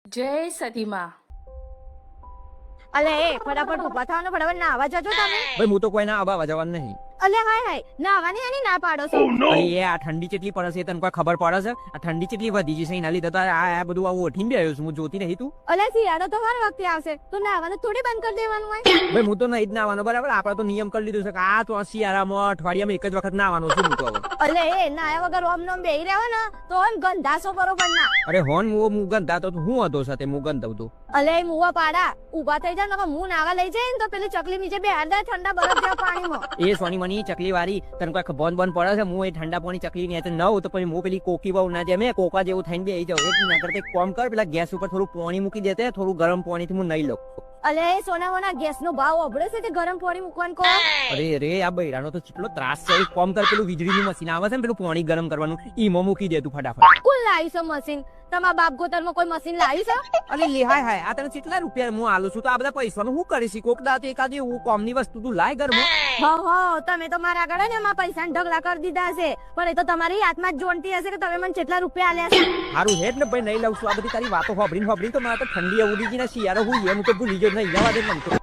જય સતીમાં. અલે એ ફટાફટ ઉભા થાવ ને ફટાફટ નાવા જજો તમે. ભાઈ હું તો કોઈ ના આવા જવાનું નહીં. અલે હાય હાય નાવાની એની ના પાડો છો. અરે એ આ ઠંડી કેટલી પડે છે તને કોઈ ખબર પડે છે? આ ઠંડી કેટલી વધી ગઈ છે એના લીધે તો આ બધું આવું ઓઠીને બેઠો છું. હું જોતી નહીં તું. અલે શિયાળો તો હર વખતે આવશે તો નાવાનું થોડી બંધ કરી દેવાનું હોય. ભાઈ હું તો નહીં જ નાવાનો બરાબર. આપણે તો નિયમ કરી લીધું છે કે આ તો શિયાળામાં અઠવાડિયામાં એક જ વખત નાવાનો છું હું તો હવે. અલે એ નાયા વગર ઓમ નોમ બેહી રહ્યો ને તો એમ ગંધાશો બરોબર ના. અરે હોન હું ગંધા તો હું હતો સાથે હું ગંધાવ તો. અલે એ મુવા પાડા ઉભા થઈ જા નકર હું નાવા લઈ જાય ને તો પેલી ચકલી નીચે બેહાર દે ઠંડા બરફ જેવા પાણીમાં. એ સોની મની ચકલી વાળી તને કોઈ બોન પડે છે? હું એ ઠંડા પાણી ચકલી ની ન હોઉં તો પછી હું પેલી કોકી બહુ ના જેમ કોકા જેવું થઈને બેસી જાઉં. એક ના કરતા કોમ કર, પેલા ગેસ ઉપર થોડું પાણી મૂકી દેતે, થોડું ગરમ પાણીથી હું નહીં લઉં. અલે એ સોના ગેસ નો ભાવ ઓબળે છે કે ગરમ પાણી મૂકવાનું કો. અરે રે આ બૈરાનો તો કેટલો ત્રાસ છે. કોમ કર, પેલું વીજળીનું મશીન આવે છે ને પેલું પાણી ગરમ કરવાનું, ઈમાં મૂકી દે તું ફટાફટ. કોણ લાવી છે મશીન? તમારા બાપ ગોતરમાં કોઈ મશીન લાવી છે? અરે લે હાય હાય, આ તને કેટલા રૂપિયા હું આલું છું તો આ બધા પૈસાનું હું કરીશ? કોક દાત એકાદ એવું કોમની વસ્તુ તું લાય ઘરમાં. હો તમે તો મારા આગળ ને એમાં પૈસા ઢગલા કરી દીધા છે, પણ એ તો તમારી હાથમાં જ જોણતી હશે કે તમે મને કેટલા રૂપિયા આલ્યા છે. સારું હેડ ને ભાઈ, નહીં લઉં છું. આ બધી તારી વાતો હોબરીને તો મારે તો ઠંડી ઉડી ગઈ ને શિયાળો હું તો ભૂલી ગયો નહીં જવા દે મને તો.